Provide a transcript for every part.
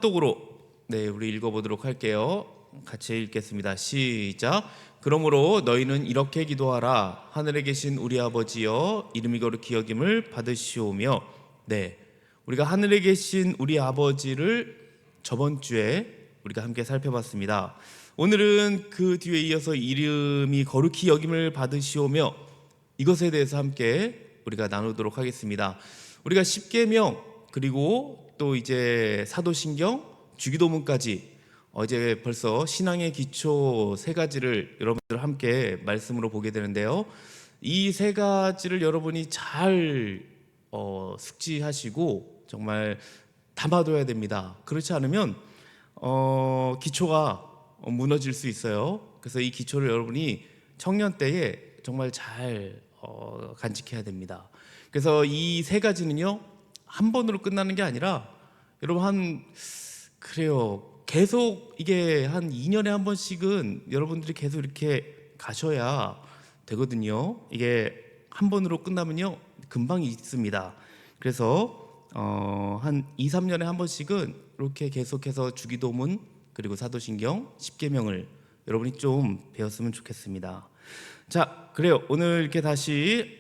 독으로 우리 읽어보도록 할게요. 같이 읽겠습니다. 시작. 그러므로 너희는 이렇게 기도하라. 하늘에 계신 우리 아버지여, 이름이 거룩히 여김을 받으시오며. 우리가 하늘에 계신 우리 아버지를 저번 주에 우리가 함께 살펴봤습니다. 오늘은 그 뒤에 이어서 이름이 거룩히 여김을 받으시오며, 이것에 대해서 함께 우리가 나누도록 하겠습니다. 우리가 십계명, 그리고 또 이제 사도신경, 주기도문까지 이제 벌써 신앙의 기초 세 가지를 여러분들 함께 말씀으로 보게 되는데요. 이 세 가지를 여러분이 잘 숙지하시고 정말 담아둬야 됩니다. 그렇지 않으면 기초가 무너질 수 있어요. 그래서 이 기초를 여러분이 청년 때에 정말 잘 간직해야 됩니다. 그래서 이 세 가지는요, 한 번으로 끝나는 게 아니라 여러분 계속 이게 한 2년에 한 번씩은 여러분들이 계속 이렇게 가셔야 되거든요. 이게 한 번으로 끝나면요 금방 있습니다. 그래서 한 2, 3년에 한 번씩은 이렇게 계속해서 주기도문, 그리고 사도신경, 십계명을 여러분이 좀 배웠으면 좋겠습니다. 자, 그래요. 오늘 이렇게 다시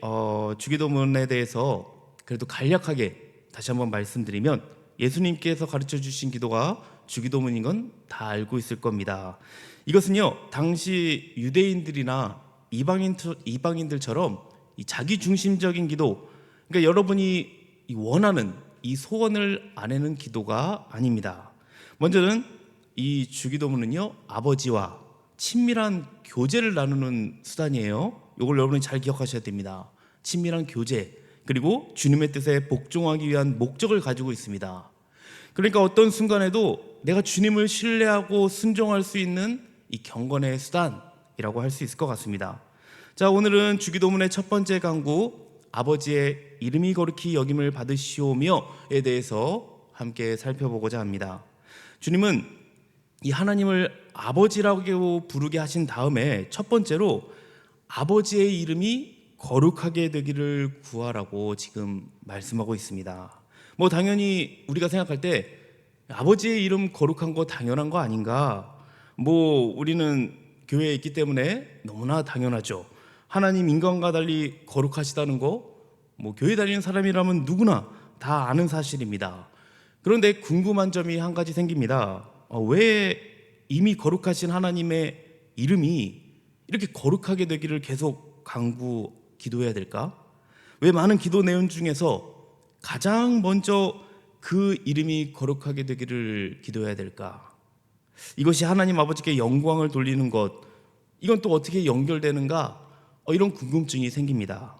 주기도문에 대해서 그래도 간략하게 다시 한번 말씀드리면, 예수님께서 가르쳐 주신 기도가 주기도문인 건 다 알고 있을 겁니다. 이것은요, 당시 유대인들이나 이방인들처럼 이 자기 중심적인 기도, 그러니까 여러분이 원하는 이 소원을 아내는 기도가 아닙니다. 먼저는 이 주기도문은요, 아버지와 친밀한 교제를 나누는 수단이에요. 이걸 여러분이 잘 기억하셔야 됩니다. 친밀한 교제, 그리고 주님의 뜻에 복종하기 위한 목적을 가지고 있습니다. 그러니까 어떤 순간에도 내가 주님을 신뢰하고 순종할 수 있는 이 경건의 수단이라고 할 수 있을 것 같습니다. 자, 오늘은 주기도문의 첫 번째 강구, 아버지의 이름이 거룩히 여김을 받으시오며에 대해서 함께 살펴보고자 합니다. 주님은 이 하나님을 아버지라고 부르게 하신 다음에 첫 번째로 아버지의 이름이 거룩하게 되기를 구하라고 지금 말씀하고 있습니다. 뭐 당연히 우리가 생각할 때 아버지의 이름 거룩한 거 당연한 거 아닌가? 뭐 우리는 교회에 있기 때문에 너무나 당연하죠. 하나님 인간과 달리 거룩하시다는 거, 뭐 교회 다니는 사람이라면 누구나 다 아는 사실입니다. 그런데 궁금한 점이 한 가지 생깁니다. 왜 이미 거룩하신 하나님의 이름이 이렇게 거룩하게 되기를 계속 기도해야 될까? 왜 많은 기도 내용 중에서 가장 먼저 그 이름이 거룩하게 되기를 기도해야 될까? 이것이 하나님 아버지께 영광을 돌리는 것, 이건 또 어떻게 연결되는가? 이런 궁금증이 생깁니다.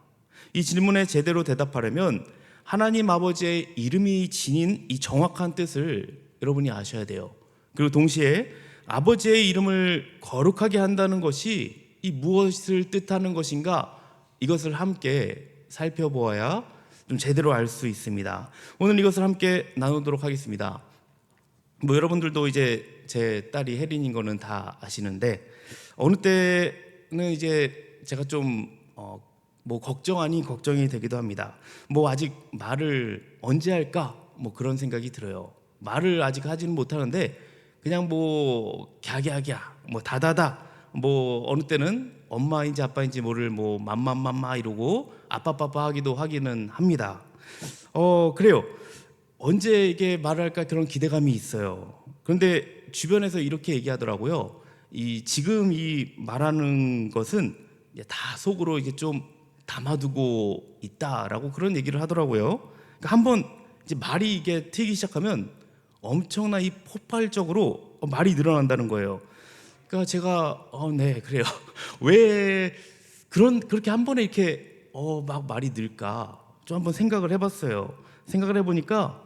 이 질문에 제대로 대답하려면 하나님 아버지의 이름이 지닌 이 정확한 뜻을 여러분이 아셔야 돼요. 그리고 동시에 아버지의 이름을 거룩하게 한다는 것이 이 무엇을 뜻하는 것인가, 이것을 함께 살펴보아야 좀 제대로 알 수 있습니다. 오늘 이것을 함께 나누도록 하겠습니다. 뭐 여러분들도 이제 제 딸이 혜린인 거는 다 아시는데, 어느 때는 이제 제가 좀 뭐 걱정 아닌 걱정이 되기도 합니다. 뭐 아직 말을 언제 할까? 뭐 그런 생각이 들어요. 말을 아직 하지는 못하는데 그냥 뭐 갸갸갸, 뭐 다다다, 뭐 어느 때는 엄마인지 아빠인지 모를 뭐 맘맘맘마 이러고 아빠빠빠 하기는 합니다. 그래요. 언제 이게 말을 할까 그런 기대감이 있어요. 그런데 주변에서 이렇게 얘기하더라고요. 지금 이 말하는 것은 다 속으로 이게 좀 담아두고 있다라고 그런 얘기를 하더라고요. 그러니까 한번 이제 말이 이게 트이기 시작하면 엄청나 이 폭발적으로 말이 늘어난다는 거예요. 그러니까 제가 네, 그래요. 왜 그렇게 한 번에 이렇게 막 말이 늘까 좀 한번 생각을 해봤어요. 생각을 해보니까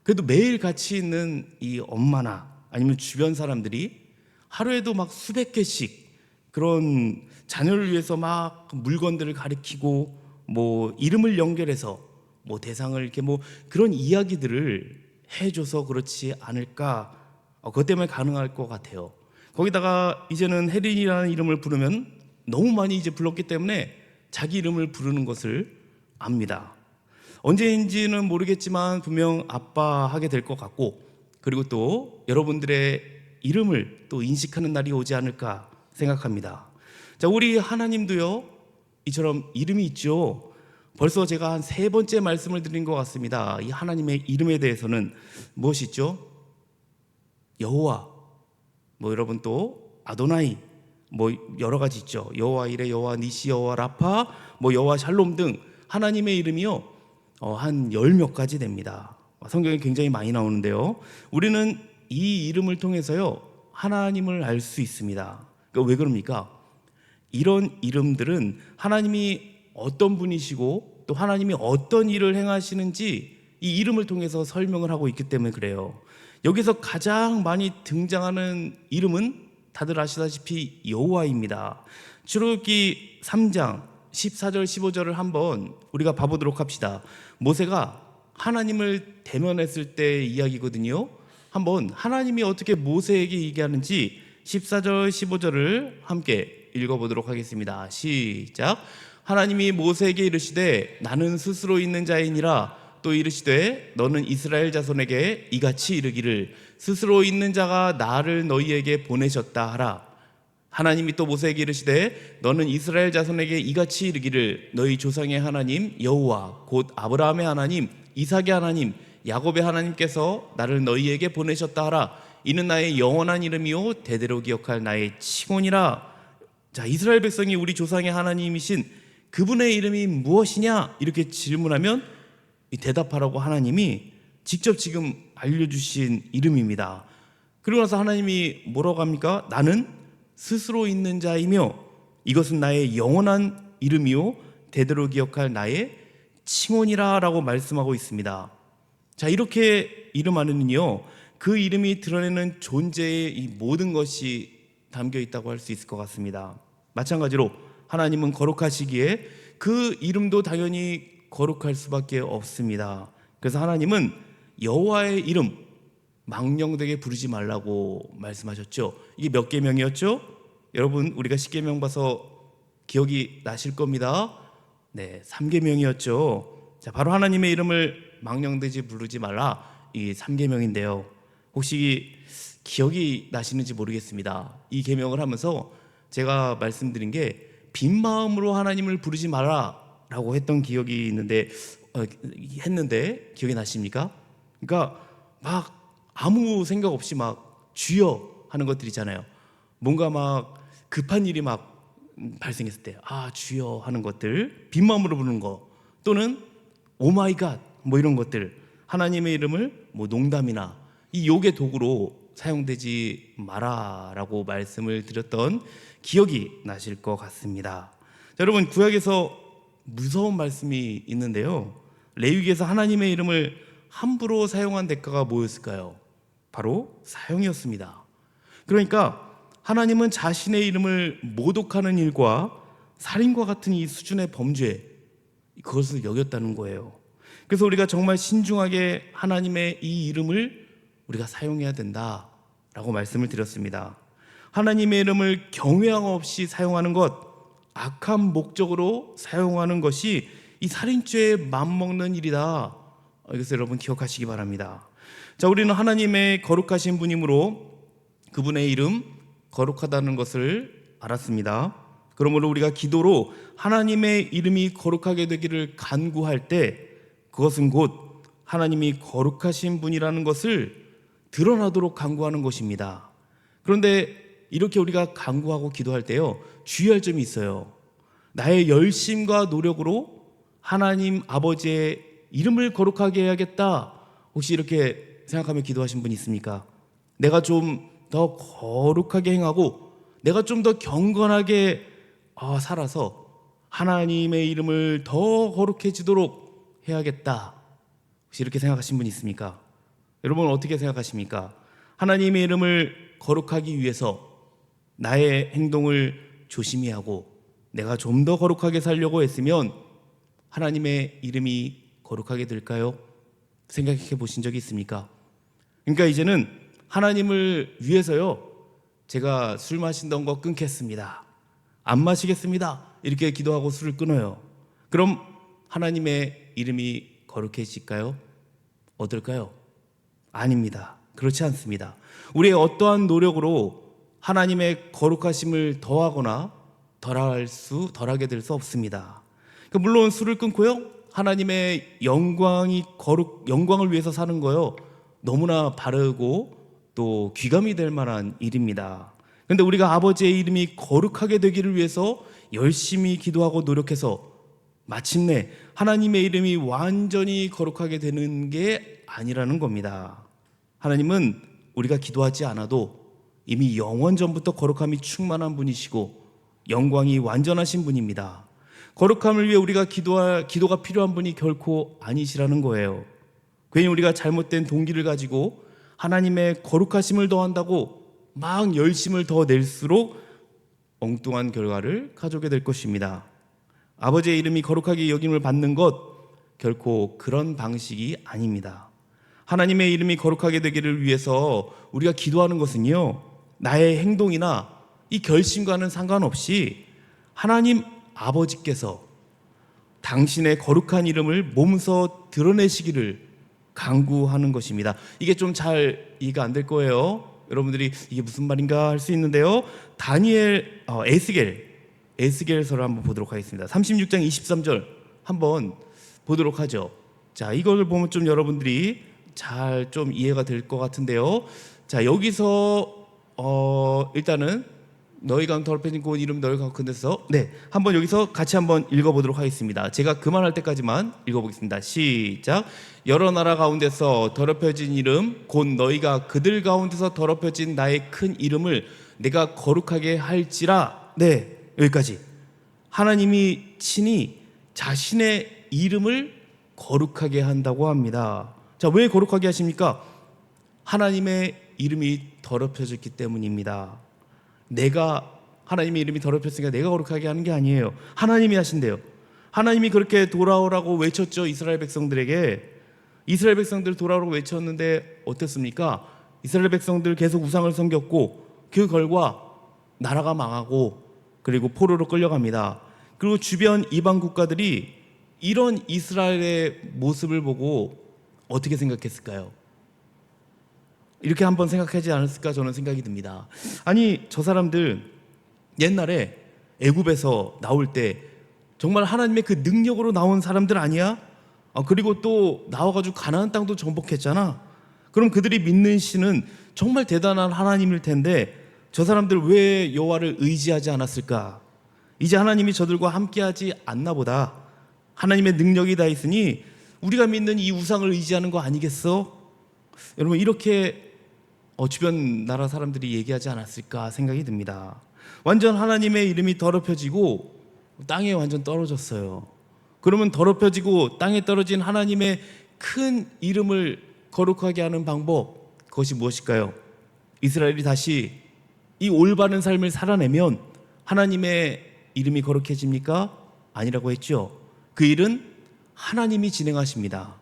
그래도 매일 같이 있는 이 엄마나 아니면 주변 사람들이 하루에도 막 수백 개씩 그런 자녀를 위해서 막 물건들을 가리키고 뭐 이름을 연결해서 뭐 대상을 이렇게 뭐 그런 이야기들을 해줘서 그렇지 않을까, 그것 때문에 가능할 것 같아요. 거기다가 이제는 혜린이라는 이름을 부르면 너무 많이 이제 불렀기 때문에 자기 이름을 부르는 것을 압니다. 언제인지는 모르겠지만 분명 아빠 하게 될 것 같고, 그리고 또 여러분들의 이름을 또 인식하는 날이 오지 않을까 생각합니다. 자, 우리 하나님도요, 이처럼 이름이 있죠. 벌써 제가 한 3번째 말씀을 드린 것 같습니다. 이 하나님의 이름에 대해서는 무엇이 있죠? 여호와, 여러분 또 아도나이, 여러 가지 있죠. 여호와 이레, 여호와 니시, 여호와 라파, 여호와 샬롬 등 하나님의 이름이요, 한 10몇 가지 됩니다. 성경에 굉장히 많이 나오는데요, 우리는 이 이름을 통해서요 하나님을 알 수 있습니다. 그러니까 왜 그럽니까? 이런 이름들은 하나님이 어떤 분이시고 또 하나님이 어떤 일을 행하시는지 이 이름을 통해서 설명을 하고 있기 때문에 그래요. 여기서 가장 많이 등장하는 이름은 다들 아시다시피 여호와입니다. 출애굽기 3장 14절 15절을 한번 우리가 봐보도록 합시다. 모세가 하나님을 대면했을 때 이야기거든요. 한번 하나님이 어떻게 모세에게 얘기하는지 14절 15절을 함께 읽어보도록 하겠습니다. 시작. 하나님이 모세에게 이르시되 나는 스스로 있는 자이니라. 또 이르시되 너는 이스라엘 자손에게 이같이 이르기를 스스로 있는 자가 나를 너희에게 보내셨다 하라. 하나님이 또 모세에게 이르시되 너는 이스라엘 자손에게 이같이 이르기를 너희 조상의 하나님 여호와 곧 아브라함의 하나님 이삭의 하나님 야곱의 하나님께서 나를 너희에게 보내셨다 하라. 이는 나의 영원한 이름이요 대대로 기억할 나의 칭언이라. 자, 이스라엘 백성이 우리 조상의 하나님이신 그분의 이름이 무엇이냐 이렇게 질문하면 대답하라고 하나님이 직접 지금 알려주신 이름입니다. 그러고 나서 하나님이 뭐라고 합니까? 나는 스스로 있는 자이며 이것은 나의 영원한 이름이요 대대로 기억할 나의 칭언이라 라고 말씀하고 있습니다. 자, 이렇게 이름 안에는요 그 이름이 드러내는 존재의 이 모든 것이 담겨 있다고 할 수 있을 것 같습니다. 마찬가지로 하나님은 거룩하시기에 그 이름도 당연히 거룩할 수밖에 없습니다. 그래서 하나님은 여호와의 이름 망령되게 부르지 말라고 말씀하셨죠. 이게 몇 계명이었죠? 여러분 우리가 10계명 봐서 기억이 나실 겁니다. 네, 3계명이었죠. 자, 바로 하나님의 이름을 망령되지 부르지 말라, 이 3계명인데요. 혹시 기억이 나시는지 모르겠습니다. 이 계명을 하면서 제가 말씀드린 게 빈 마음으로 하나님을 부르지 마라 라고 했던 기억이 있는데 했는데 기억이 나십니까? 그러니까 막 아무 생각 없이 막 주여 하는 것들 있잖아요. 뭔가 막 급한 일이 막 발생했을 때 주여 하는 것들, 빈 마음으로 부르는 거, 또는 오 마이 갓 이런 것들, 하나님의 이름을 농담이나 이 욕의 도구로 사용되지 마라라고 말씀을 드렸던 기억이 나실 것 같습니다. 자, 여러분 구약에서 무서운 말씀이 있는데요, 레위기에서 하나님의 이름을 함부로 사용한 대가가 뭐였을까요? 바로 사형이었습니다. 그러니까 하나님은 자신의 이름을 모독하는 일과 살인과 같은 이 수준의 범죄, 그것을 여겼다는 거예요. 그래서 우리가 정말 신중하게 하나님의 이 이름을 우리가 사용해야 된다라고 말씀을 드렸습니다. 하나님의 이름을 경외함 없이 사용하는 것, 악한 목적으로 사용하는 것이 이 살인죄에 맘먹는 일이다. 이것을 여러분 기억하시기 바랍니다. 자, 우리는 하나님의 거룩하신 분이므로 그분의 이름 거룩하다는 것을 알았습니다. 그러므로 우리가 기도로 하나님의 이름이 거룩하게 되기를 간구할 때 그것은 곧 하나님이 거룩하신 분이라는 것을 드러나도록 간구하는 것입니다. 그런데 이렇게 우리가 간구하고 기도할 때요, 주의할 점이 있어요. 나의 열심과 노력으로 하나님 아버지의 이름을 거룩하게 해야겠다, 혹시 이렇게 생각하며 기도하신 분 있습니까? 내가 좀 더 거룩하게 행하고 내가 좀 더 경건하게 살아서 하나님의 이름을 더 거룩해지도록 해야겠다, 혹시 이렇게 생각하신 분 있습니까? 여러분 어떻게 생각하십니까? 하나님의 이름을 거룩하기 위해서 나의 행동을 조심히 하고 내가 좀 더 거룩하게 살려고 했으면 하나님의 이름이 거룩하게 될까요? 생각해 보신 적이 있습니까? 그러니까 이제는 하나님을 위해서요, 제가 술 마신던 거 끊겠습니다, 안 마시겠습니다, 이렇게 기도하고 술을 끊어요. 그럼 하나님의 이름이 거룩해질까요? 어떨까요? 아닙니다. 그렇지 않습니다. 우리의 어떠한 노력으로 하나님의 거룩하심을 더하거나 덜하게 될 수 없습니다. 물론 술을 끊고요, 하나님의 영광을 위해서 사는 거요, 너무나 바르고 또 귀감이 될 만한 일입니다. 그런데 우리가 아버지의 이름이 거룩하게 되기를 위해서 열심히 기도하고 노력해서 마침내 하나님의 이름이 완전히 거룩하게 되는 게 아니라는 겁니다. 하나님은 우리가 기도하지 않아도 이미 영원 전부터 거룩함이 충만한 분이시고 영광이 완전하신 분입니다. 거룩함을 위해 우리가 기도가 필요한 분이 결코 아니시라는 거예요. 괜히 우리가 잘못된 동기를 가지고 하나님의 거룩하심을 더한다고 막 열심을 더 낼수록 엉뚱한 결과를 가져오게 될 것입니다. 아버지의 이름이 거룩하게 여김을 받는 것, 결코 그런 방식이 아닙니다. 하나님의 이름이 거룩하게 되기를 위해서 우리가 기도하는 것은요, 나의 행동이나 이 결심과는 상관없이 하나님 아버지께서 당신의 거룩한 이름을 몸소 드러내시기를 간구하는 것입니다. 이게 좀 잘 이해가 안 될 거예요. 여러분들이 이게 무슨 말인가 할 수 있는데요, 에스겔서를 한번 보도록 하겠습니다. 36장 23절 한번 보도록 하죠. 자, 이걸 보면 좀 여러분들이 잘 좀 이해가 될 것 같은데요. 자, 여기서 일단은 너희 가운데 더럽혀진 곳 이름 너희 가운데 데서, 한번 여기서 같이 한번 읽어보도록 하겠습니다. 제가 그만할 때까지만 읽어보겠습니다. 시작. 여러 나라 가운데서 더럽혀진 이름 곧 너희가 그들 가운데서 더럽혀진 나의 큰 이름을 내가 거룩하게 할지라. 여기까지. 하나님이 친히 자신의 이름을 거룩하게 한다고 합니다. 자, 왜 거룩하게 하십니까? 하나님의 이름이 더럽혀졌기 때문입니다. 하나님의 이름이 더럽혔으니까 내가 거룩하게 하는 게 아니에요. 하나님이 하신대요. 하나님이 그렇게 돌아오라고 외쳤죠. 이스라엘 백성들에게. 이스라엘 백성들 돌아오라고 외쳤는데 어땠습니까? 이스라엘 백성들 계속 우상을 섬겼고 그 결과 나라가 망하고 그리고 포로로 끌려갑니다. 그리고 주변 이방 국가들이 이런 이스라엘의 모습을 보고 어떻게 생각했을까요? 이렇게 한번 생각하지 않았을까 저는 생각이 듭니다. 아니, 저 사람들 옛날에 애굽에서 나올 때 정말 하나님의 그 능력으로 나온 사람들 아니야? 그리고 또 나와가지고 가나안 땅도 정복했잖아. 그럼 그들이 믿는 신은 정말 대단한 하나님일 텐데 저 사람들 왜 여호와를 의지하지 않았을까? 이제 하나님이 저들과 함께하지 않나 보다. 하나님의 능력이 다 있으니 우리가 믿는 이 우상을 의지하는 거 아니겠어? 여러분, 이렇게 주변 나라 사람들이 얘기하지 않았을까 생각이 듭니다. 완전 하나님의 이름이 더럽혀지고 땅에 완전 떨어졌어요. 그러면 더럽혀지고 땅에 떨어진 하나님의 큰 이름을 거룩하게 하는 방법, 그것이 무엇일까요? 이스라엘이 다시 이 올바른 삶을 살아내면 하나님의 이름이 거룩해집니까? 아니라고 했죠. 그 일은 하나님이 진행하십니다.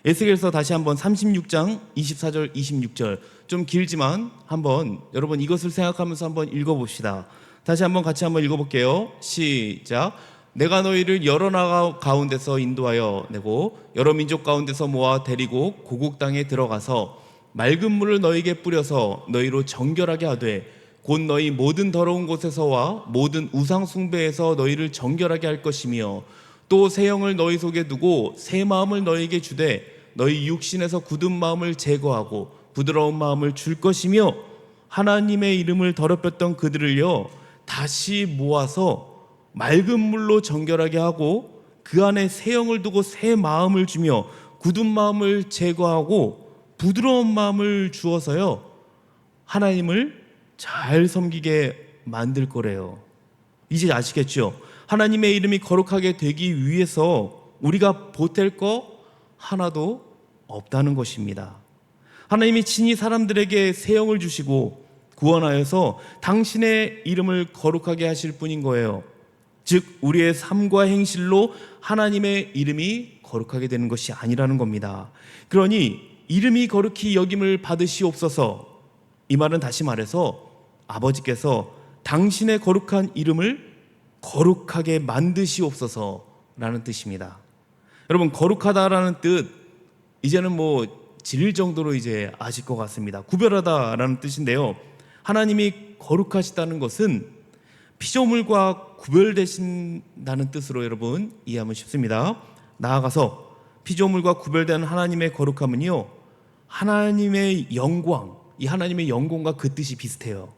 에스겔서 다시 한번 36장 24절 26절, 좀 길지만 한번 여러분 이것을 생각하면서 한번 읽어봅시다. 다시 한번 같이 한번 읽어볼게요. 시작. 내가 너희를 여러 나라 가운데서 인도하여 내고 여러 민족 가운데서 모아 데리고 고국 땅에 들어가서 맑은 물을 너희에게 뿌려서 너희로 정결하게 하되 곧 너희 모든 더러운 곳에서와 모든 우상 숭배에서 너희를 정결하게 할 것이며 또 새 영을 너희 속에 두고 새 마음을 너희에게 주되 너희 육신에서 굳은 마음을 제거하고 부드러운 마음을 줄 것이며 하나님의 이름을 더럽혔던 그들을요 다시 모아서 맑은 물로 정결하게 하고 그 안에 새 영을 두고 새 마음을 주며 굳은 마음을 제거하고 부드러운 마음을 주어서요 하나님을 잘 섬기게 만들 거래요. 이제 아시겠죠? 하나님의 이름이 거룩하게 되기 위해서 우리가 보탤 거 하나도 없다는 것입니다. 하나님이 친히 사람들에게 새 영을 주시고 구원하여서 당신의 이름을 거룩하게 하실 뿐인 거예요. 즉 우리의 삶과 행실로 하나님의 이름이 거룩하게 되는 것이 아니라는 겁니다. 그러니 이름이 거룩히 여김을 받으시옵소서. 이 말은 다시 말해서 아버지께서 당신의 거룩한 이름을 거룩하게 만드시옵소서라는 뜻입니다. 여러분, 거룩하다라는 뜻, 이제는 질 정도로 이제 아실 것 같습니다. 구별하다라는 뜻인데요. 하나님이 거룩하시다는 것은 피조물과 구별되신다는 뜻으로 여러분 이해하면 쉽습니다. 나아가서 피조물과 구별되는 하나님의 거룩함은요, 하나님의 영광, 이 하나님의 영광과 그 뜻이 비슷해요.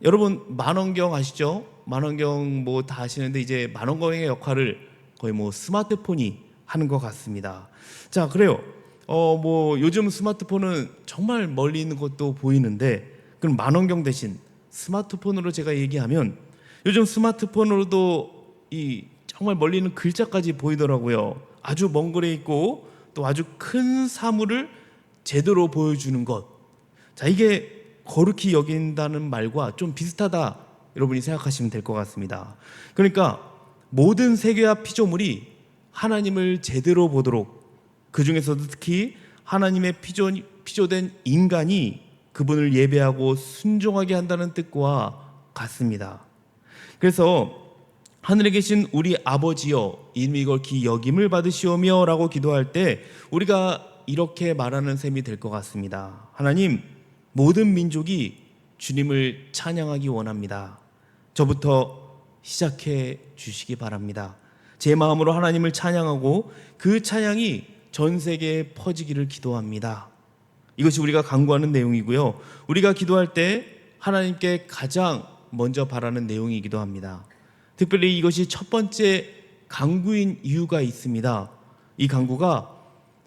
여러분 만원경 아시죠? 만원경 뭐 다 아시는데 이제 만원경의 역할을 거의 뭐 스마트폰이 하는 것 같습니다. 자, 그래요. 뭐 요즘 스마트폰은 정말 멀리 있는 것도 보이는데, 그럼 만원경 대신 스마트폰으로 제가 얘기하면 요즘 스마트폰으로도 이 정말 멀리 있는 글자까지 보이더라고요. 아주 먼 거리에 있고 또 아주 큰 사물을 제대로 보여주는 것. 자, 이게 거룩히 여긴다는 말과 좀 비슷하다 여러분이 생각하시면 될 것 같습니다. 그러니까 모든 세계와 피조물이 하나님을 제대로 보도록, 그 중에서도 특히 하나님의 피조된 인간이 그분을 예배하고 순종하게 한다는 뜻과 같습니다. 그래서 하늘에 계신 우리 아버지여 이름이 걸기 여김을 받으시오며 라고 기도할 때 우리가 이렇게 말하는 셈이 될 것 같습니다. 하나님, 모든 민족이 주님을 찬양하기 원합니다. 저부터 시작해 주시기 바랍니다. 제 마음으로 하나님을 찬양하고 그 찬양이 전 세계에 퍼지기를 기도합니다. 이것이 우리가 간구하는 내용이고요. 우리가 기도할 때 하나님께 가장 먼저 바라는 내용이기도 합니다. 특별히 이것이 첫 번째 간구인 이유가 있습니다. 이 간구가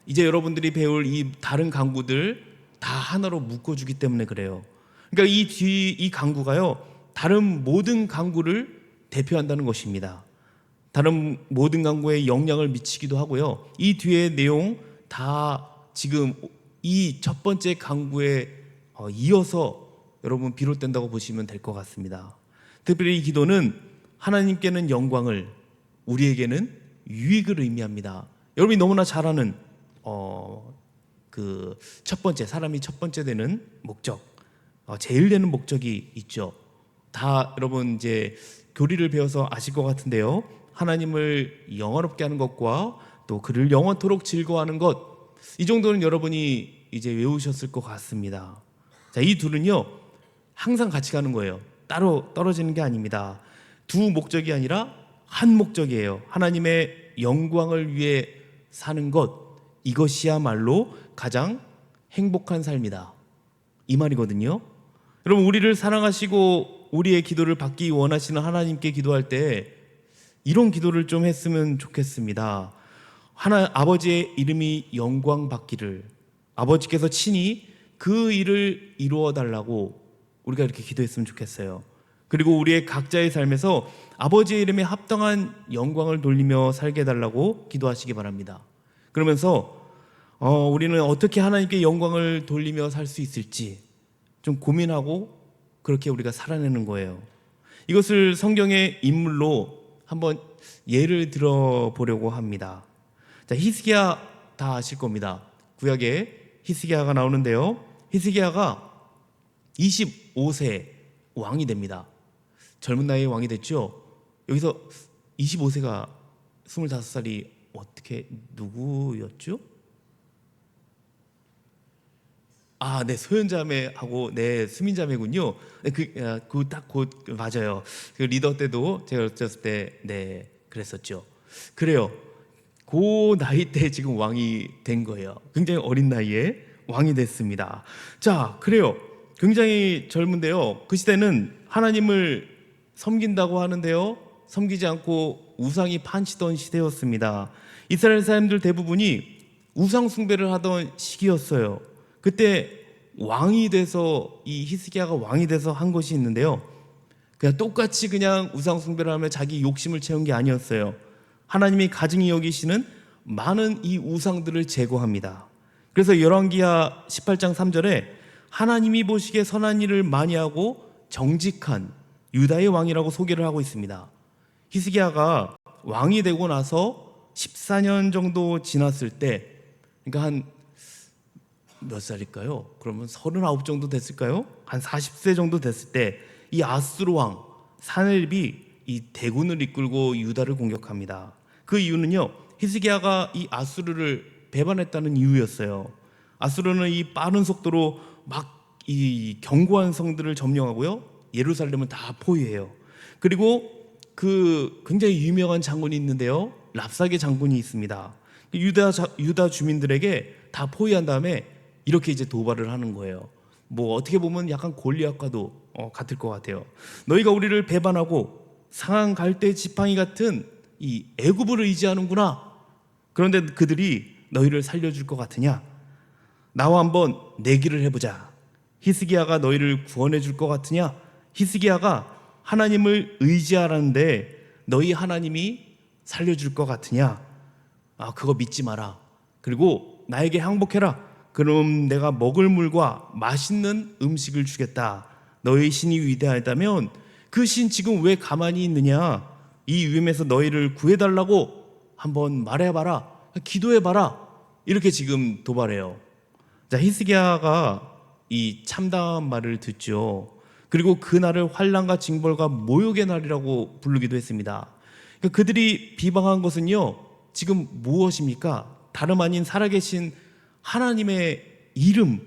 이제 여러분들이 배울 이 다른 간구들 다 하나로 묶어주기 때문에 그래요. 그러니까 이 간구가요, 다른 모든 간구를 대표한다는 것입니다. 다른 모든 간구에 영향을 미치기도 하고요. 이 뒤의 내용 다 지금 이 첫 번째 간구에 이어서 여러분 비롯된다고 보시면 될 것 같습니다. 특별히 이 기도는 하나님께는 영광을, 우리에게는 유익을 의미합니다. 여러분이 너무나 잘 아는 그 첫 번째, 사람이 첫 번째 되는 목적, 제일 되는 목적이 있죠. 다 여러분 이제 교리를 배워서 아실 것 같은데요. 하나님을 영원롭게 하는 것과 또 그를 영원토록 즐거워하는 것, 이 정도는 여러분이 이제 외우셨을 것 같습니다. 자, 이 둘은요 항상 같이 가는 거예요. 따로 떨어지는 게 아닙니다. 두 목적이 아니라 한 목적이에요. 하나님의 영광을 위해 사는 것, 이것이야말로 가장 행복한 삶이다, 이 말이거든요. 여러분, 우리를 사랑하시고 우리의 기도를 받기 원하시는 하나님께 기도할 때 이런 기도를 좀 했으면 좋겠습니다. 아버지의 이름이 영광 받기를, 아버지께서 친히 그 일을 이루어 달라고 우리가 이렇게 기도했으면 좋겠어요. 그리고 우리의 각자의 삶에서 아버지의 이름에 합당한 영광을 돌리며 살게 해달라고 기도하시기 바랍니다. 그러면서 우리는 어떻게 하나님께 영광을 돌리며 살 수 있을지 좀 고민하고 그렇게 우리가 살아내는 거예요. 이것을 성경의 인물로 한번 예를 들어보려고 합니다. 자, 히스기야 다 아실 겁니다. 구약에 히스기야가 나오는데요. 히스기야가 25세 왕이 됩니다. 젊은 나이에 왕이 됐죠. 여기서 25세가 25살이 어떻게 누구였죠? 네, 소연자매하고 네, 수민자매군요. 네, 곧 맞아요. 그 리더 때도 제가 어렸을 때 네, 그랬었죠. 그래요. 그 나이 때 지금 왕이 된 거예요. 굉장히 어린 나이에 왕이 됐습니다. 자, 그래요. 굉장히 젊은데요. 그 시대는 하나님을 섬긴다고 하는데요, 섬기지 않고 우상이 판치던 시대였습니다. 이스라엘 사람들 대부분이 우상 숭배를 하던 시기였어요. 그때 왕이 돼서, 이 히스기야가 왕이 돼서 한 것이 있는데요, 그냥 똑같이 그냥 우상 숭배를 하며 자기 욕심을 채운 게 아니었어요. 하나님이 가증히 여기시는 많은 이 우상들을 제거합니다. 그래서 열왕기하 18장 3절에 하나님이 보시기에 선한 일을 많이 하고 정직한 유다의 왕이라고 소개를 하고 있습니다. 히스기야가 왕이 되고 나서 14년 정도 지났을 때, 그러니까 한 몇 살일까요? 그러면 39 정도 됐을까요? 한 40세 정도 됐을 때 이 아수르 왕 사네립이 이 대군을 이끌고 유다를 공격합니다. 그 이유는요, 히스기야가 이 아수르를 배반했다는 이유였어요. 아수르는 이 빠른 속도로 막 이 견고한 성들을 점령하고요, 예루살렘을 다 포위해요. 그리고 그 굉장히 유명한 장군이 있는데요, 랍사게 장군이 있습니다. 유다 주민들에게 다 포위한 다음에 이렇게 이제 도발을 하는 거예요. 뭐 어떻게 보면 약간 골리앗과도 같을 것 같아요. 너희가 우리를 배반하고 상한 갈대 지팡이 같은 이 애굽을 의지하는구나. 그런데 그들이 너희를 살려줄 것 같으냐? 나와 한번 내기를 해보자. 히스기야가 너희를 구원해 줄 것 같으냐? 히스기야가 하나님을 의지하라는데 너희 하나님이 살려줄 것 같으냐? 그거 믿지 마라. 그리고 나에게 항복해라. 그럼 내가 먹을 물과 맛있는 음식을 주겠다. 너희 신이 위대하다면 그 신 지금 왜 가만히 있느냐? 이 위험에서 너희를 구해달라고 한번 말해봐라. 기도해봐라. 이렇게 지금 도발해요. 자, 히스기야가 이 참담한 말을 듣죠. 그리고 그 날을 환난과 징벌과 모욕의 날이라고 부르기도 했습니다. 그러니까 그들이 비방한 것은요, 지금 무엇입니까? 다름 아닌 살아계신 하나님의 이름,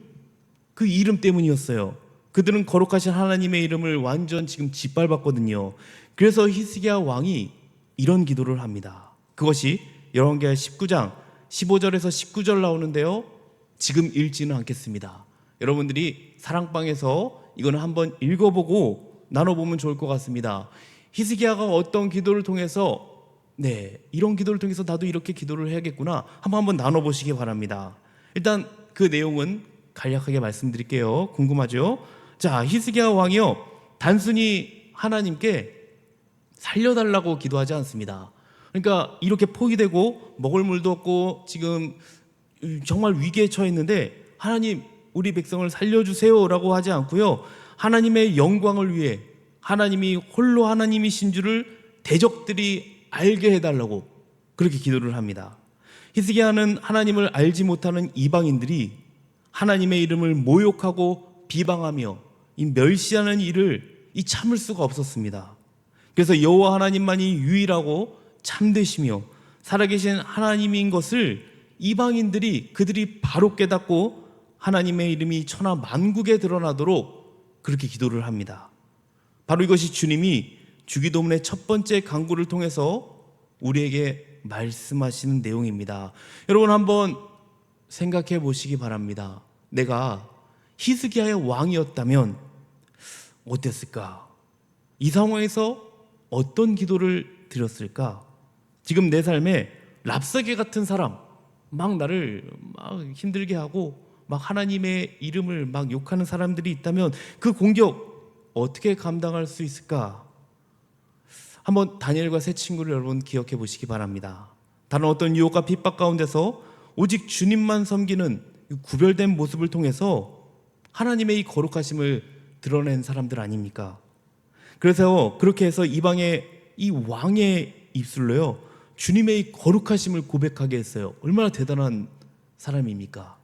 그 이름 때문이었어요. 그들은 거룩하신 하나님의 이름을 완전 지금 짓밟았거든요. 그래서 히스기야 왕이 이런 기도를 합니다. 그것이 열왕기하 19장 15절에서 19절 나오는데요, 지금 읽지는 않겠습니다. 여러분들이 사랑방에서 이거는 한번 읽어보고 나눠보면 좋을 것 같습니다. 히스기야가 어떤 기도를 통해서, 이런 기도를 통해서 나도 이렇게 기도를 해야겠구나, 한번 나눠보시기 바랍니다. 일단 그 내용은 간략하게 말씀드릴게요. 궁금하죠? 자, 히스기야 왕이요, 단순히 하나님께 살려달라고 기도하지 않습니다. 그러니까 이렇게 포위되고 먹을 물도 없고 지금 정말 위기에 처했는데 하나님, 우리 백성을 살려주세요 라고 하지 않고요, 하나님의 영광을 위해 하나님이 홀로 하나님이신 줄을 대적들이 알게 해달라고 그렇게 기도를 합니다. 히스기야는 하나님을 알지 못하는 이방인들이 하나님의 이름을 모욕하고 비방하며 이 멸시하는 일을 참을 수가 없었습니다. 그래서 여호와 하나님만이 유일하고 참되시며 살아계신 하나님인 것을 이방인들이 그들이 바로 깨닫고 하나님의 이름이 천하 만국에 드러나도록 그렇게 기도를 합니다. 바로 이것이 주님이 주기도문의 첫 번째 강구를 통해서 우리에게 말씀하시는 내용입니다. 여러분 한번 생각해 보시기 바랍니다. 내가 히스기야의 왕이었다면 어땠을까? 이 상황에서 어떤 기도를 드렸을까? 지금 내 삶에 랍사게 같은 사람, 막 나를 막 힘들게 하고 막 하나님의 이름을 막 욕하는 사람들이 있다면 그 공격 어떻게 감당할 수 있을까? 한번 다니엘과 세 친구를 여러분 기억해 보시기 바랍니다. 다른 어떤 유혹과 핍박 가운데서 오직 주님만 섬기는 구별된 모습을 통해서 하나님의 이 거룩하심을 드러낸 사람들 아닙니까? 그래서 그렇게 해서 이방의 이 왕의 입술로요, 주님의 이 거룩하심을 고백하게 했어요. 얼마나 대단한 사람입니까?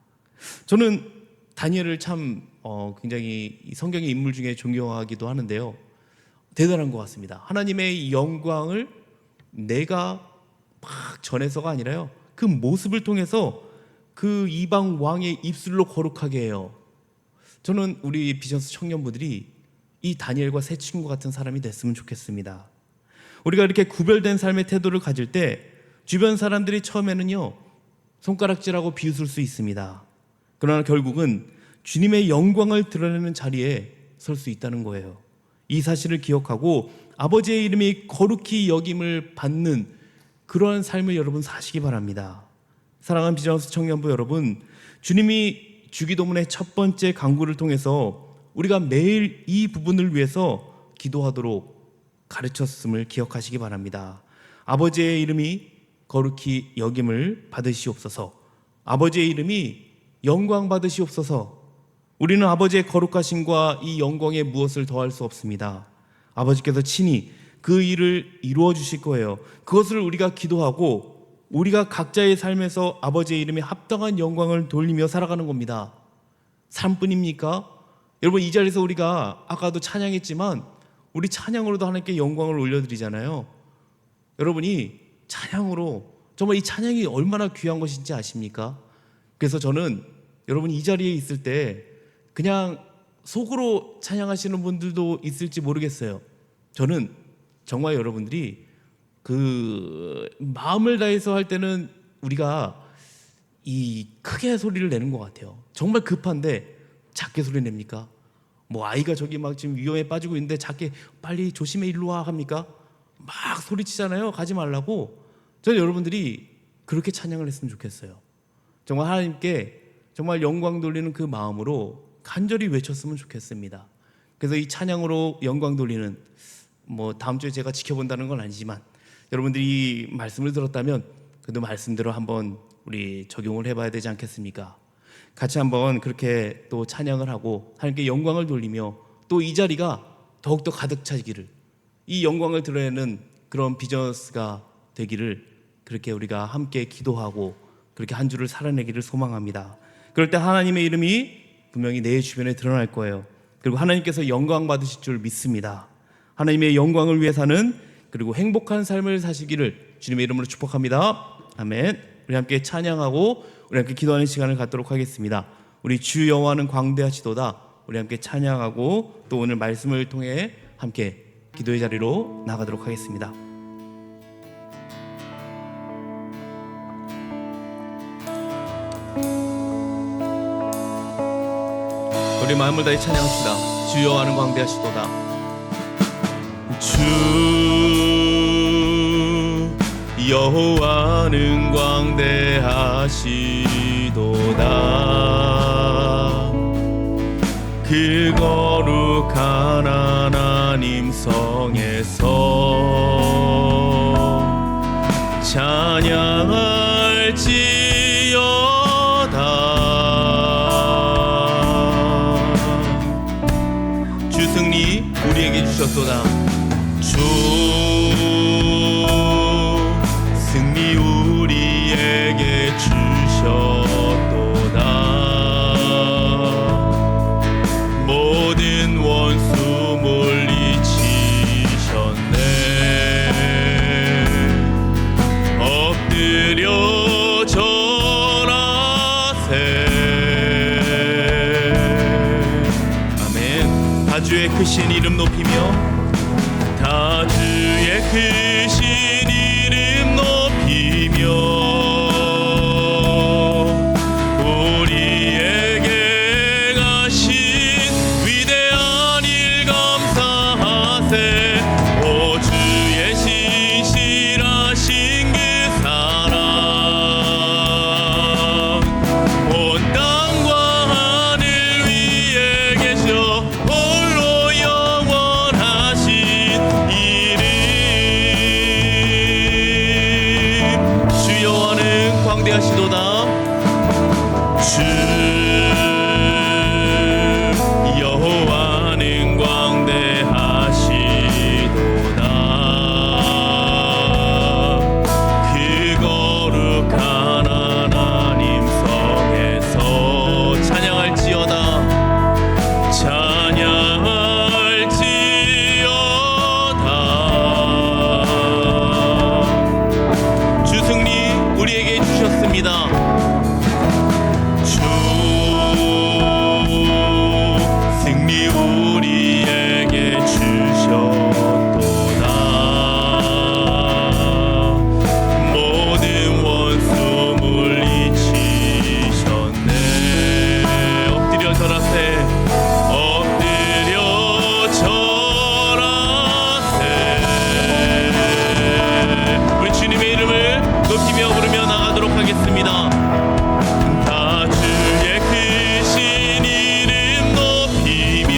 저는 다니엘을 참 굉장히 성경의 인물 중에 존경하기도 하는데요, 대단한 것 같습니다. 하나님의 영광을 내가 막 전해서가 아니라요, 그 모습을 통해서 그 이방 왕의 입술로 거룩하게 해요. 저는 우리 비전스 청년부들이 이 다니엘과 세 친구 같은 사람이 됐으면 좋겠습니다. 우리가 이렇게 구별된 삶의 태도를 가질 때 주변 사람들이 처음에는요, 손가락질하고 비웃을 수 있습니다. 그러나 결국은 주님의 영광을 드러내는 자리에 설 수 있다는 거예요. 이 사실을 기억하고 아버지의 이름이 거룩히 여김을 받는 그러한 삶을 여러분 사시기 바랍니다. 사랑하는 비전스 청년부 여러분, 주님이 주기도문의 첫 번째 강구를 통해서 우리가 매일 이 부분을 위해서 기도하도록 가르쳤음을 기억하시기 바랍니다. 아버지의 이름이 거룩히 여김을 받으시옵소서. 아버지의 이름이 영광 받으시옵소서. 우리는 아버지의 거룩하심과 이 영광에 무엇을 더할 수 없습니다. 아버지께서 친히 그 일을 이루어 주실 거예요. 그것을 우리가 기도하고 우리가 각자의 삶에서 아버지의 이름에 합당한 영광을 돌리며 살아가는 겁니다. 삶뿐입니까? 여러분, 이 자리에서 우리가 아까도 찬양했지만 우리 찬양으로도 하나님께 영광을 올려드리잖아요. 여러분이 찬양으로, 정말 이 찬양이 얼마나 귀한 것인지 아십니까? 그래서 저는 여러분 이 자리에 있을 때 그냥 속으로 찬양하시는 분들도 있을지 모르겠어요. 저는 정말 여러분들이 그 마음을 다해서 할 때는 우리가 이 크게 소리를 내는 것 같아요. 정말 급한데 작게 소리 냅니까? 뭐 아이가 저기 막 지금 위험에 빠지고 있는데 작게 빨리 조심해 일로 와 합니까? 막 소리치잖아요. 가지 말라고. 저는 여러분들이 그렇게 찬양을 했으면 좋겠어요. 정말 하나님께 정말 영광 돌리는 그 마음으로 간절히 외쳤으면 좋겠습니다. 그래서 이 찬양으로 영광 돌리는, 뭐 다음 주에 제가 지켜본다는 건 아니지만 여러분들이 이 말씀을 들었다면 그래도 말씀대로 한번 우리 적용을 해봐야 되지 않겠습니까? 같이 한번 그렇게 또 찬양을 하고 하나님께 영광을 돌리며 또 이 자리가 더욱더 가득 차기를, 이 영광을 드러내는 그런 비즈니스가 되기를 그렇게 우리가 함께 기도하고 그렇게 한 주를 살아내기를 소망합니다. 그럴 때 하나님의 이름이 분명히 내 주변에 드러날 거예요. 그리고 하나님께서 영광 받으실 줄 믿습니다. 하나님의 영광을 위해 사는, 그리고 행복한 삶을 사시기를 주님의 이름으로 축복합니다. 아멘. 우리 함께 찬양하고 우리 함께 기도하는 시간을 갖도록 하겠습니다. 우리 주 여호와는 광대하시도다. 우리 함께 찬양하고 또 오늘 말씀을 통해 함께 기도의 자리로 나가도록 하겠습니다. 우리 마음을 다해 찬양합시다. 주 여호와는 광대하시도다. 주 여호와는 광대하시도다. 그 거룩한 하나님 성에서 찬양할지어다. 주 승리 우리에게 주셨도다. 주 승리 우리에게 주셨도다. 모든 원수 물리치셨네. 엎드려 절하세. 아멘. 다주의 크신 이름 높이며, 다주의 크신 이름 높이며 우리에게 가신 위대한 일 감사하세. 오 주의 신실하신 그 사랑 온 땅과 하늘 위에 계셔 홀로 영원하신 이름. 주 여호와는 광대하시도다. 주 여호와는 광대하시도다. 그 거룩한 하나님 성에서 찬양할지어다. 찬양할지어다. 주 승리 우리에게 주셨습니다. 주 승리 우리에게 주셨도다. 모든 원수 물리치셨네. 엎드려 절하세. 엎드려 절하세. 우리 주님의 이름을 높이며 부르며 나가도록 하겠습니다. 다주의 크신 이름 높이며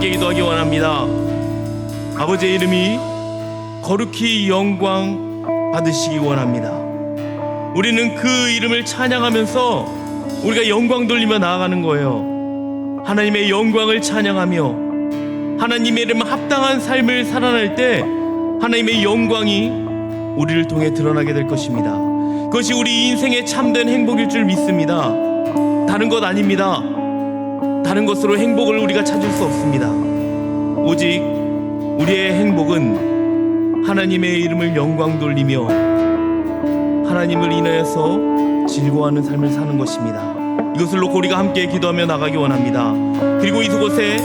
함께 기도하기 원합니다. 아버지의 이름이 거룩히 영광 받으시기 원합니다. 우리는 그 이름을 찬양하면서 우리가 영광 돌리며 나아가는 거예요. 하나님의 영광을 찬양하며 하나님의 이름 합당한 삶을 살아낼 때 하나님의 영광이 우리를 통해 드러나게 될 것입니다. 그것이 우리 인생의 참된 행복일 줄 믿습니다. 다른 것 아닙니다. 다른 것으로 행복을 우리가 찾을 수 없습니다. 오직 우리의 행복은 하나님의 이름을 영광 돌리며 하나님을 인하여서 즐거워하는 삶을 사는 것입니다. 이것을 놓고 우리가 함께 기도하며 나가기 원합니다. 그리고 이곳에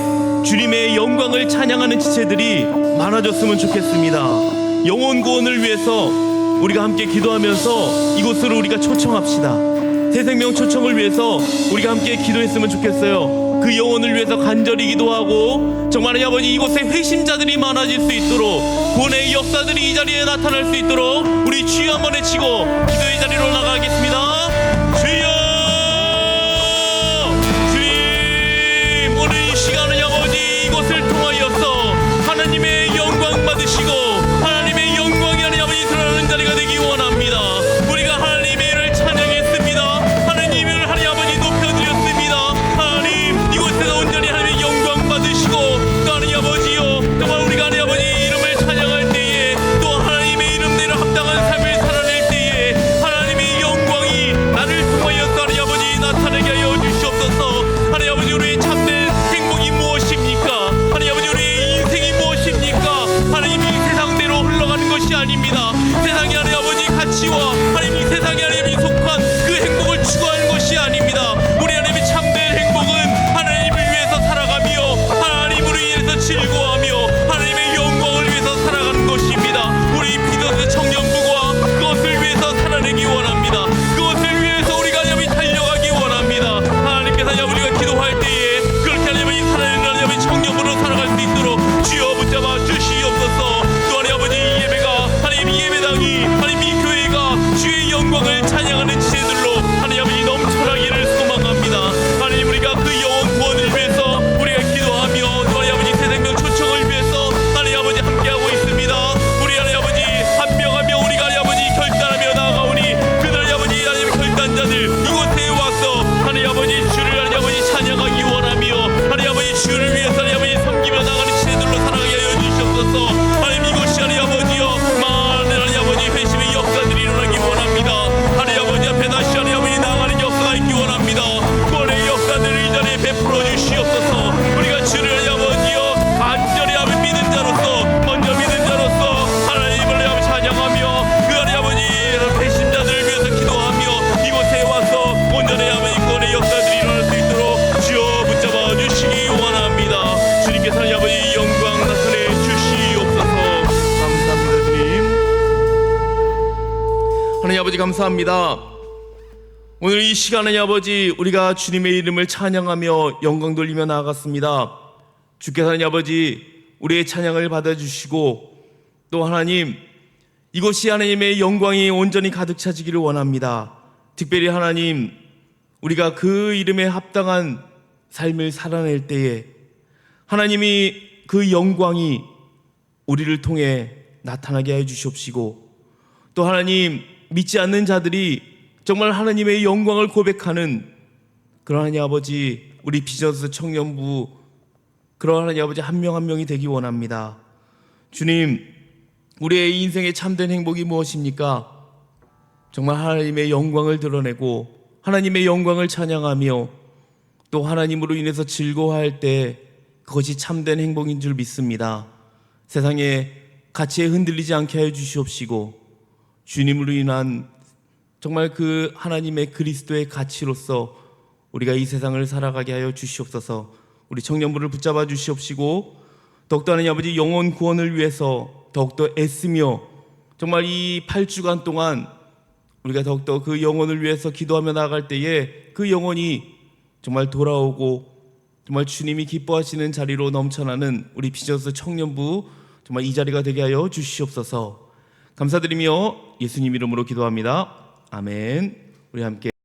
주님의 영광을 찬양하는 지체들이 많아졌으면 좋겠습니다. 영혼 구원을 위해서 우리가 함께 기도하면서 이곳으로 우리가 초청합시다. 새 생명 초청을 위해서 우리가 함께 기도했으면 좋겠어요. 그 영혼을 위해서 간절히 기도하고 정말 아버지 이곳에 회심자들이 많아질 수 있도록 구원의 역사들이 이 자리에 나타날 수 있도록 우리 주여 한번 외치고 기도의 자리로 나가겠습니다. 주여, 주님, 오늘 이 시간은 아버지 이곳을 통하여서 하나님의 영광 받으시고 하나님의 영광이 아닌 아버지 드러나는 자리가 되기 원합니다. 우리가 하나님의 일을 찬양했습니다. 하나님의 일을 하나님 아버지 높여드렸습니다. 하나님 이곳에서 온전히 하나님의 영광 받으시고 또 하나님 아버지요 정말 우리가 하나님 아버지 이름을 찬양할 때에 또 하나님의 이름대로 합당한 삶을 살아낼 때에 하나님의 영광이 나를 통하여서 하나님 아버지 나타나게 하여 주시옵소서. 하나님 아버지 우리의 참된 행복이 무엇입니까? 하나님 아버지 우리의 인생이 무엇입니까? 하나님 이 세상대로 흘러가는 것이 아닙니다. 세상이 하나님 아버지 가치와 하나님 이 세상에 하나님이 속한 그 행복을 추구하는 것이 아닙니다. 우리 하나님의 참된 행복은 하나님을 위해서 살아가며 하나님으로 인해서 즐거워하며 하나님의 영광을 위해서 살아가는 것입니다. 우리 비전스 청년부가 그것을 위해서 살아내기 원합니다. 그것을 위해서 우리가 하나님이 달려가기 원합니다. 하나님께서 우리가 기도할 때에 그렇게 하나님이 살아내는 하나님의 청년부로 살아갈 수 있도록 주여 붙잡아 주시옵소서. 또 하나님 아버지 이 예배가 하나님 이 예배당이 하나님 이 교회가 주의 영광을 찬양하는 지체들로 하나님 아버지 넘쳐나기를 소망합니다. 하나님 우리가 그 영혼 구원을 위해서 우리가 기도하며 또 하나님 아버지 새 생명 초청을 위해서 하나님 아버지 함께하고 있습니다. 우리 하나님 아버지 한 명 한 명 우리가 하나님 아버지 결단하며 나아가오니 그들 하나님 아버지 하나님 결단자들 이곳에 와서 하나님 아버지 주를 하나님 아버지 찬양하기 원하며 하나님 아버지 주를 위해서 하나님 아버지 섬기며 나가는 지체들로 살아가게 하여 주시옵소서. 하나님 이곳이 하나님 아버지여 많은 하나님 아버지 회심의 역사들이 일어나기 원합니다. 하나님 아버지 앞에 다시 하나님 아버지 나아가는 역사가 있기 원합니다. 구원의 역사들을 이 자리에 베풀어 주시옵소서. 우리가 주를 하나님 아버지여 간절히 하며 믿는 자로서 먼저 믿는 자로서 하나님을 하나님 찬양하며 그 하나님 아버지 회심자들을 위해서 기도하며 이곳에 와서 온전히 하나님 구원의 역사들이 일어날 수 있도록 주여 붙잡아 주시기 원합니다. 주님께서 하나님 아버지 영광 나타내 주시옵소서. 감사합니다 주님. 하나님 아버지 감사합니다. 오늘 이 시간에 아버지 우리가 주님의 이름을 찬양하며 영광 돌리며 나아갔습니다. 주께서 하나님 아버지 우리의 찬양을 받아주시고 또 하나님 이곳이 하나님의 영광이 온전히 가득 차지기를 원합니다. 특별히 하나님 우리가 그 이름에 합당한 삶을 살아낼 때에 하나님이 그 영광이 우리를 통해 나타나게 해 주시옵시고 또 하나님 믿지 않는 자들이 정말 하나님의 영광을 고백하는 그런 하나님 아버지 우리 비전스 청년부 그런 하나님 아버지 한 명 한 명이 되기 원합니다. 주님 우리의 인생의 참된 행복이 무엇입니까? 정말 하나님의 영광을 드러내고 하나님의 영광을 찬양하며 또 하나님으로 인해서 즐거워할 때 그것이 참된 행복인 줄 믿습니다. 세상의 가치에 흔들리지 않게 하여 주시옵시고 주님으로 인한 정말 그 하나님의 그리스도의 가치로서 우리가 이 세상을 살아가게 하여 주시옵소서. 우리 청년부를 붙잡아 주시옵시고 더욱더 하나님 아버지 영혼 구원을 위해서 더욱더 애쓰며 정말 이 8주간 동안 우리가 더욱더 그 영혼을 위해서 기도하며 나아갈 때에 그 영혼이 정말 돌아오고 정말 주님이 기뻐하시는 자리로 넘쳐나는 우리 비전스 청년부 정말 이 자리가 되게 하여 주시옵소서. 감사드리며 예수님 이름으로 기도합니다. 아멘. 우리 함께